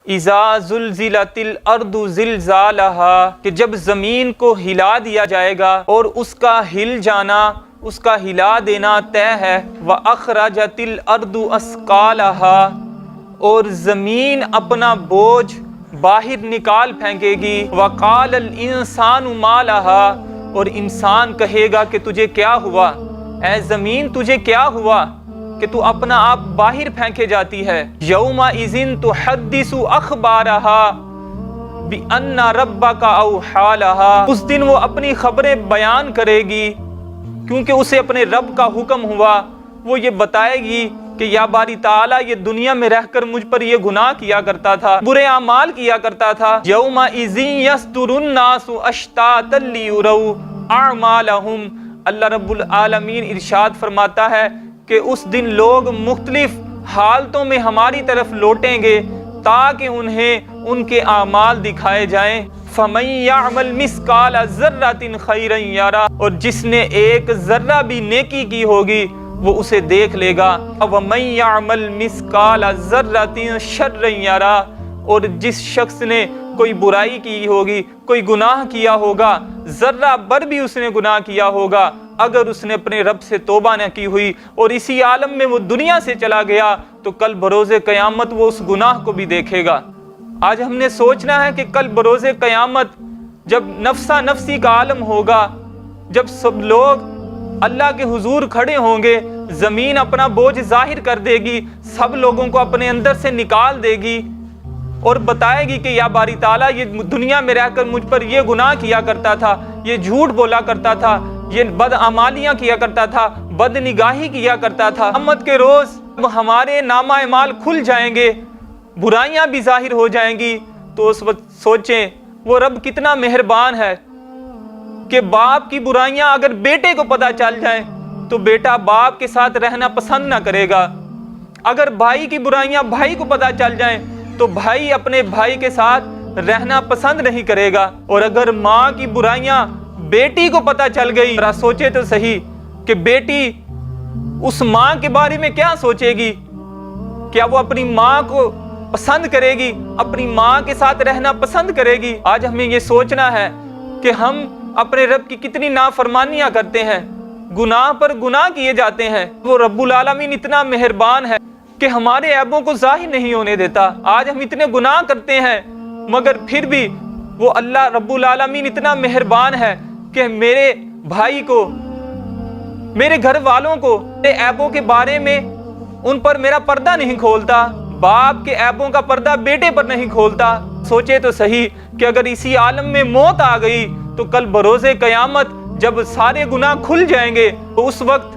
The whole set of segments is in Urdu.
اذا زلزلت الارض زلزالہا، کہ جب زمین کو ہلا دیا جائے گا اور اس کا ہل جانا، اس کا ہلا دینا طے ہے۔ وَأَخْرَجَتِ الْأَرْضُ أَثْقَالَهَا، اور زمین اپنا بوجھ باہر نکال پھینکے گی۔ وَقَالَ الْإِنسَانُ مَا لَهَا، اور انسان کہے گا کہ تجھے کیا ہوا، اے زمین تجھے کیا ہوا کہ تو اپنا آپ باہر پھینکے جاتی ہے۔ یومئذ تحدث اخبارها بان ربک اوحی لها، اس دن وہ اپنی خبریں بیان کرے گی کیونکہ اسے اپنے رب کا حکم ہوا۔ وہ یہ بتائے گی کہ یا باری تعالیٰ یہ دنیا میں رہ کر مجھ پر یہ گناہ کیا کرتا تھا، برے اعمال کیا کرتا تھا۔ یومئذ یصدر الناس اشتاتا لیروا اعمالهم، اللہ رب العالمین ارشاد فرماتا ہے کہ اس دن لوگ مختلف حالتوں میں ہماری طرف لوٹیں گے تاکہ انہیں ان کے اعمال دکھائے جائیں۔ فَمَن يَعْمَلْ مِثْقَالَ ذَرَّةٍ خَيْرًا يَرَهُ، اور جس نے ایک ذرہ بھی نیکی کی ہوگی وہ اسے دیکھ لے گا۔ وَمَن يَعْمَلْ مِثْقَالَ ذَرَّةٍ شَرًّا يَرَهُ، اور جس شخص نے کوئی برائی کی ہوگی، کوئی گناہ کیا ہوگا، ذرہ بر بھی اس نے گناہ کیا ہوگا، اگر اس نے اپنے رب سے توبہ نہ کی ہوئی اور اسی عالم میں وہ دنیا سے چلا گیا تو کل بروز قیامت وہ اس گناہ کو بھی دیکھے گا۔ آج ہم نے سوچنا ہے کہ کل بروز قیامت جب نفسا نفسی کا عالم ہوگا، جب سب لوگ اللہ کے حضور کھڑے ہوں گے، زمین اپنا بوجھ ظاہر کر دے گی، سب لوگوں کو اپنے اندر سے نکال دے گی اور بتائے گی کہ یا باری تعالیٰ یہ دنیا میں رہ کر مجھ پر یہ گناہ کیا کرتا تھا، یہ جھوٹ بولا کرتا تھا، یہ بدعمالیاں کیا کرتا تھا، بد نگاہی کیا کرتا تھا۔ قیامت کے روز ہمارے نامہ اعمال کھل جائیں گے، برائیاں بھی ظاہر ہو جائیں گی، تو اس وقت سوچیں وہ رب کتنا مہربان ہے کہ باپ کی برائیاں اگر بیٹے کو پتہ چل جائیں تو بیٹا باپ کے ساتھ رہنا پسند نہ کرے گا، اگر بھائی کی برائیاں بھائی کو پتہ چل جائیں تو بھائی اپنے بھائی کے ساتھ رہنا پسند نہیں کرے گا، اور اگر ماں کی برائیاں بیٹی کو پتہ چل گئی، ذرا سوچے تو صحیح کہ بیٹی اس ماں کے بارے میں کیا سوچے گی، کیا وہ اپنی ماں کو پسند کرے گی، اپنی ماں کے ساتھ رہنا پسند کرے گی؟ آج ہمیں یہ سوچنا ہے کہ ہم اپنے رب کی کتنی نافرمانیاں کرتے ہیں، گناہ پر گناہ کیے جاتے ہیں۔ وہ رب العالمین اتنا مہربان ہے کہ ہمارے عیبوں کو ظاہر نہیں ہونے دیتا۔ آج ہم اتنے گناہ کرتے ہیں مگر پھر بھی وہ اللہ رب العالمین اتنا مہربان ہے کہ میرے بھائی کو، میرے گھر والوں کو میرے عیبوں کے بارے میں ان پر میرا پردہ نہیں کھولتا، باپ کے عیبوں کا پردہ بیٹے پر نہیں کھولتا۔ سوچے تو صحیح کہ اگر اسی عالم میں موت آ گئی تو کل بروز قیامت جب سارے گناہ کھل جائیں گے تو اس وقت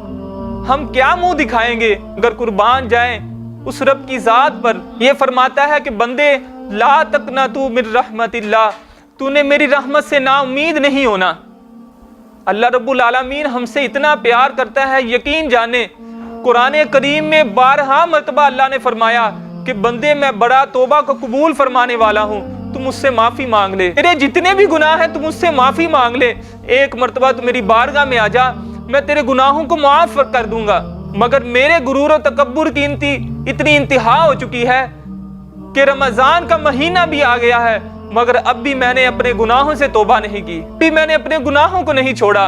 ہم کیا منہ دکھائیں گے؟ اگر قربان جائیں اس رب کی ذات پر۔ یہ فرماتا ہے کہ بندے لا تقنطوا من رحمت اللہ، تو نے میری رحمت سے نا امید نہیں ہونا۔ اللہ رب العالمین ہم سے اتنا پیار کرتا ہے، یقین جانے قرآن کریم میں بارہا مرتبہ اللہ نے فرمایا کہ بندے میں بڑا توبہ کو قبول فرمانے والا ہوں، تم مجھ سے معافی مانگ لے، تیرے جتنے بھی گناہ ہیں تم مجھ سے معافی مانگ لے، ایک مرتبہ تو میری بارگاہ میں آ جا، میں تیرے گناہوں کو معاف کر دوں گا۔ مگر میرے غرور و تکبر کی اتنی انتہا ہو چکی ہے کہ رمضان کا مہینہ بھی آ گیا ہے مگر اب بھی میں نے اپنے گناہوں سے توبہ نہیں کی، بھی میں نے اپنے گناہوں کو نہیں چھوڑا۔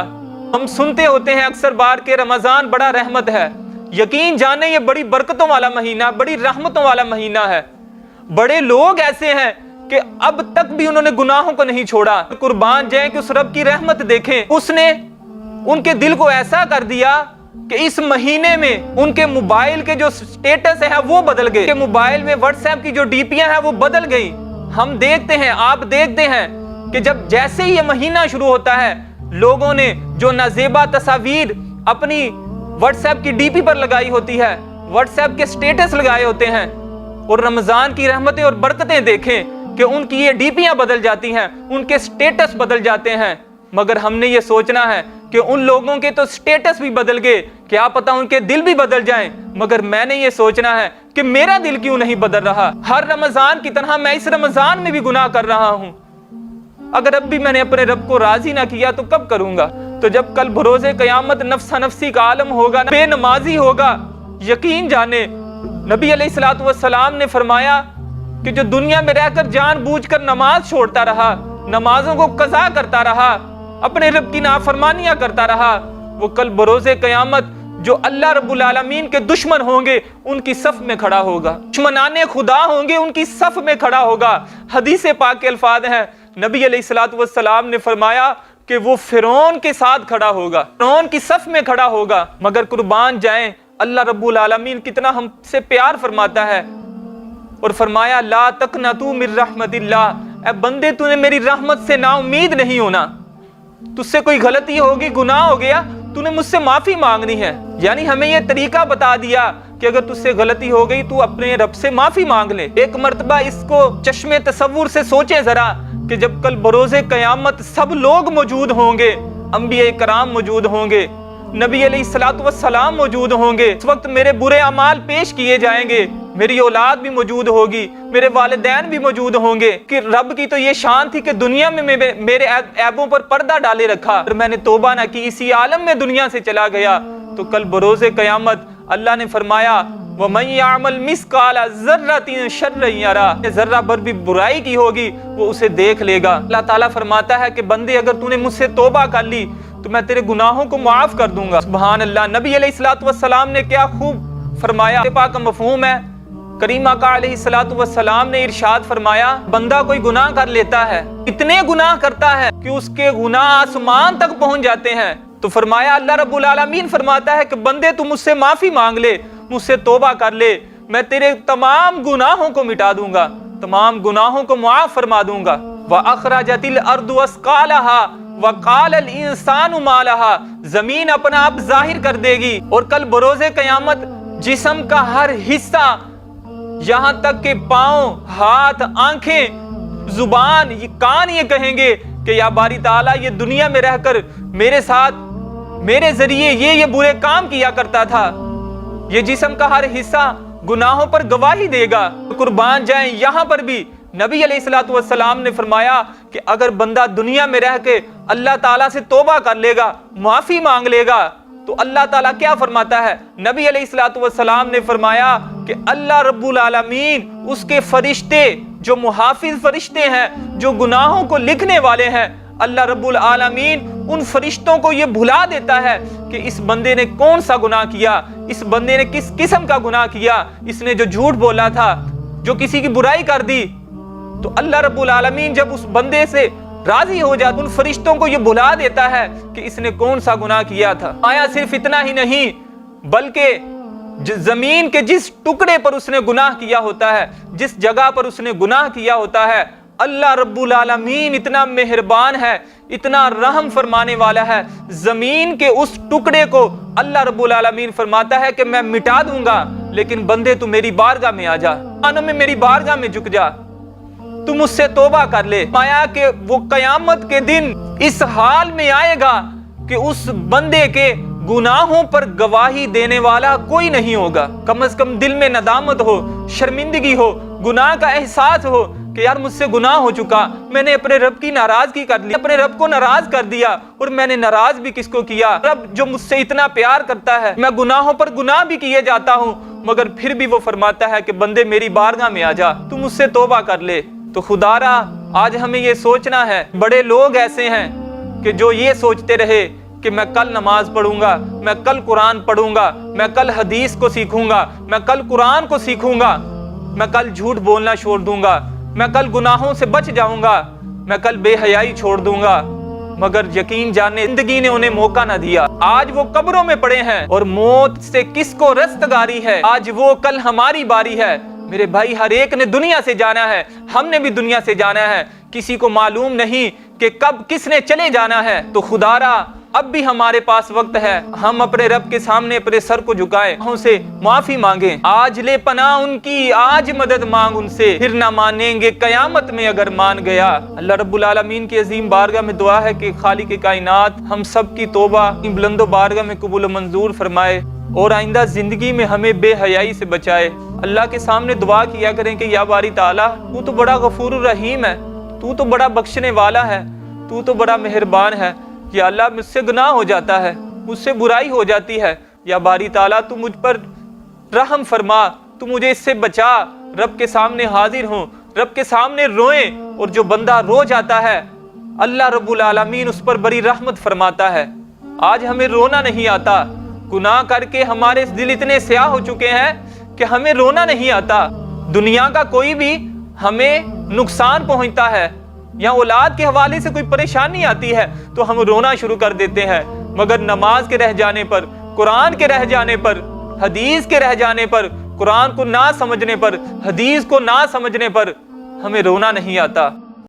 ہم سنتے ہوتے ہیں اکثر بار کہ رمضان بڑا رحمت ہے، یقین جانے یہ بڑی برکتوں والا مہینہ، بڑی رحمتوں والا مہینہ ہے۔ بڑے لوگ ایسے ہیں کہ اب تک بھی انہوں نے گناہوں کو نہیں چھوڑا۔ قربان جائیں کہ اس رب کی رحمت دیکھیں، اس نے ان کے دل کو ایسا کر دیا کہ اس مہینے میں ان کے موبائل کے جو سٹیٹس ہے وہ بدل گئے، کہ موبائل میں واٹس ایپ کی جو ڈی پیاں ہیں وہ بدل گئی۔ ہم دیکھتے ہیں، آپ دیکھتے ہیں کہ جب جیسے ہی یہ مہینہ شروع ہوتا ہے لوگوں نے جو نازیبا تصاویر اپنی واٹس ایپ کی ڈی پی پر لگائی ہوتی ہے، واٹس ایپ کے سٹیٹس لگائے ہوتے ہیں، اور رمضان کی رحمتیں اور برکتیں دیکھیں کہ ان کی یہ ڈی پیاں بدل جاتی ہیں، ان کے سٹیٹس بدل جاتے ہیں۔ مگر ہم نے یہ سوچنا ہے کہ ان لوگوں کے تو سٹیٹس بھی بدل گئے، کیا پتہ ان کے دل بھی بدل جائیں، مگر میں نے یہ سوچنا ہے کہ میرا دل کیوں نہیں بدل رہا؟ ہر رمضان کی طرح میں اس رمضان میں بھی گناہ کر رہا ہوں، اگر اب بھی میں نے اپنے رب کو راضی نہ کیا تو کب کروں گا؟ تو جب کل بروز قیامت نفسا نفسی کا عالم ہوگا، بے نمازی ہوگا، یقین جانے نبی علیہ الصلوۃ والسلام نے فرمایا کہ جو دنیا میں رہ کر جان بوجھ کر نماز چھوڑتا رہا، نمازوں کو قضا کرتا رہا، اپنے رب کی نافرمانیاں کرتا رہا، وہ کل بروز قیامت جو اللہ رب العالمین کے دشمن ہوں گے ان کی صف میں کھڑا ہوگا، دشمنان خدا ہوں گے ان کی صف میں کھڑا ہوگا۔ حدیث پاک کے الفاظ ہیں، نبی علیہ الصلوۃ والسلام نے فرمایا کہ وہ فرعون کے ساتھ کھڑا ہوگا، فرعون کی صف میں کھڑا ہوگا۔ مگر قربان جائیں اللہ رب العالمین کتنا ہم سے پیار فرماتا ہے اور فرمایا لا تقنطوا من رحمت اللہ، اے بندے تو نے میری رحمت سے نا امید نہیں ہونا، تجھ سے کوئی غلطی ہوگی، گناہ ہو گیا، تو نے مجھ سے معافی مانگنی ہے۔ یعنی ہمیں یہ طریقہ بتا دیا کہ اگر تجھ سے غلطی ہو گئی تو اپنے رب سے معافی مانگ لے۔ ایک مرتبہ اس کو چشم تصور سے سوچیں ذرا کہ جب کل بروز قیامت سب لوگ موجود ہوں گے، انبیاء کرام موجود ہوں گے، نبی علیہ الصلوۃ والسلام موجود ہوں گے، اس وقت میرے برے اعمال پیش کیے جائیں گے، میری اولاد بھی موجود ہوگی، میرے والدین بھی موجود ہوں گے، کہ رب کی تو یہ شان تھی کہ دنیا میں میرے عیبوں پر پردہ ڈالے رکھا اور میں نے توبہ نہ کی، اسی عالم میں دنیا سے چلا گیا۔ تو کل بروز قیامت اللہ نے فرمایا وَمَن يَعْمَلْ مِثْقَالَ ذَرَّةٍ شَرًّا يَرَهُ، ذرہ بھر بھی برائی کی ہوگی وہ اسے دیکھ لے گا۔ اللہ تعالیٰ فرماتا ہے کہ بندے اگر تو نے مجھ سے توبہ کر لی تو میں تیرے گناہوں کو معاف کر دوں گا۔ سبحان اللہ۔ نبی علیہ الصلوۃ والسلام نے کیا خوب فرمایا، پاک کا مفہوم ہے، کریم آقا علیہ الصلوۃ والسلام نے ارشاد فرمایا بندہ کوئی گناہ کر لیتا ہے، اتنے گناہ کرتا ہے کہ اس کے گناہ آسمان تک پہنچ جاتے ہیں، تو فرمایا اللہ رب العالمین فرماتا ہے کہ بندے تو مجھ سے معافی مانگ لے، مجھ سے توبہ کر لے، میں تیرے تمام گناہوں کو مٹا دوں گا، تمام گناہوں کو معاف فرما دوں گا۔ وَأَخْرَجَتِ الْأَرْضُ أَثْقَالَهَا وَقَالَ الْإِنسَانُ مَا لَهَا، زمین اپنا آپ ظاہر کر دے گی اور کل بروز قیامت جسم کا ہر حصہ یہاں تک کہ پاؤں، ہاتھ، آنکھیں، زبان، یہ کان یہ کہیں گے کہ یا باری تعالیٰ یہ دنیا میں رہ کر میرے ساتھ میرے ذریعے یہ برے کام کیا کرتا تھا۔ یہ جسم کا ہر حصہ گناہوں پر گواہی دے گا۔ قربان جائیں یہاں پر بھی نبی علیہ الصلوۃ والسلام نے فرمایا کہ اگر بندہ دنیا میں رہ کے اللہ تعالیٰ سے توبہ کر لے گا، معافی مانگ لے گا، تو اللہ تعالیٰ کیا فرماتا ہے؟ نبی علیہ الصلوۃ والسلام نے فرمایا کہ اللہ رب العالمین اس کے فرشتے جو محافظ فرشتے ہیں، جو گناہوں کو لکھنے والے ہیں، اللہ رب العالمین ان فرشتوں کو یہ بھلا دیتا ہے کہ اس بندے نے کون سا گناہ کیا، اس بندے نے کس قسم کا گناہ کیا، اس نے جو جھوٹ بولا تھا، جو کسی کی برائی کر دی، تو اللہ رب العالمین جب اس بندے سے راضی ہو جاتا ان فرشتوں کو یہ بھلا دیتا ہے کہ اس نے کون سا گناہ کیا تھا۔ آیا صرف اتنا ہی نہیں بلکہ زمین کے جس ٹکڑے پر اس نے گناہ کیا ہوتا ہے، جس جگہ پر اس نے گناہ کیا ہوتا ہے، اللہ رب العالمین اتنا مہربان ہے، اتنا رحم فرمانے والا ہے، زمین کے اس ٹکڑے کو اللہ رب العالمین فرماتا ہے کہ میں مٹا دوں گا، لیکن بندے تو میری بارگاہ میں آ جا، آنوں میں میری بارگاہ میں جھک جا، تو مجھ سے توبہ کر لے۔ آیا کہ وہ قیامت کے دن اس حال میں آئے گا کہ اس بندے کے گناہوں پر گواہی دینے والا کوئی نہیں ہوگا، کم از کم دل میں ندامت ہو، شرمندگی ہو، گناہ کا احساس ہو کہ یار مجھ سے گناہ ہو چکا، میں نے اپنے رب کی ناراضگی کر لی، اپنے رب کو ناراض کر دیا، اور میں نے ناراض بھی کس کو کیا؟ رب جو مجھ سے اتنا پیار کرتا ہے، میں گناہوں پر گناہ بھی کیے جاتا ہوں، مگر پھر بھی وہ فرماتا ہے کہ بندے میری بارگاہ میں آ جا، تو مجھ سے توبہ کر لے۔ تو خدا را آج ہمیں یہ سوچنا ہے، بڑے لوگ ایسے ہیں کہ جو یہ سوچتے رہے کہ میں کل نماز پڑھوں گا، میں کل قرآن پڑھوں گا، میں کل حدیث کو سیکھوں گا، میں کل قرآن کو سیکھوں گا، میں کل جھوٹ بولنا چھوڑ دوں گا، میں کل گناہوں سے بچ جاؤں گا، میں کل بے حیائی چھوڑ دوں گا، مگر یقین جانے زندگی نے انہیں موقع نہ دیا۔ آج وہ قبروں میں پڑے ہیں اور موت سے کس کو رستگاری ہے؟ آج وہ کل ہماری باری ہے۔ میرے بھائی ہر ایک نے دنیا سے جانا ہے، ہم نے بھی دنیا سے جانا ہے، کسی کو معلوم نہیں کہ کب کس نے چلے جانا ہے۔ تو خدا را اب بھی ہمارے پاس وقت ہے، ہم اپنے رب کے سامنے اپنے سر کو جھکائیں، ان سے معافی مانگیں، آج لے پناہ ان کی، آج مدد مانگ ان سے، پھر نہ مانیں گے قیامت میں اگر مان گیا۔ اللہ رب العالمین کی عظیم بارگاہ میں دعا ہے کہ خالق کائنات ہم سب کی توبہ بلند و بارگاہ میں قبول و منظور فرمائے اور آئندہ زندگی میں ہمیں بے حیائی سے بچائے۔ اللہ کے سامنے دعا کیا کریں کہ یا باری تعالیٰ تو تو بڑا غفور الرحیم ہے، تو تو بڑا بخشنے والا ہے، تو تو بڑا مہربان ہے۔ یا اللہ مجھ سے گناہ ہو جاتا ہے، مجھ سے برائی ہو جاتی ہے، یا باری تعالیٰ تو مجھ پر رحم فرما، تو مجھے اس سے بچا، رب کے سامنے حاضر ہوں، رب کے سامنے روئیں، اور جو بندہ رو جاتا ہے اللہ رب العالمین اس پر بڑی رحمت فرماتا ہے۔ آج ہمیں رونا نہیں آتا، گناہ کر کے ہمارے دل اتنے سیاہ ہو چکے ہیں کہ ہمیں رونا نہیں آتا۔ دنیا کا کوئی بھی ہمیں نقصان پہنچتا ہے یا اولاد کے حوالے سے کوئی پریشانی آتی ہے تو ہم رونا شروع کر دیتے ہیں، مگر نماز کے رہ جانے پر، قرآن کے رہ جانے پر، حدیث کے رہ جانے پر، قرآن کو نہ سمجھنے پر، حدیث کو نہ سمجھنے پر ہمیں رونا نہیں آتا۔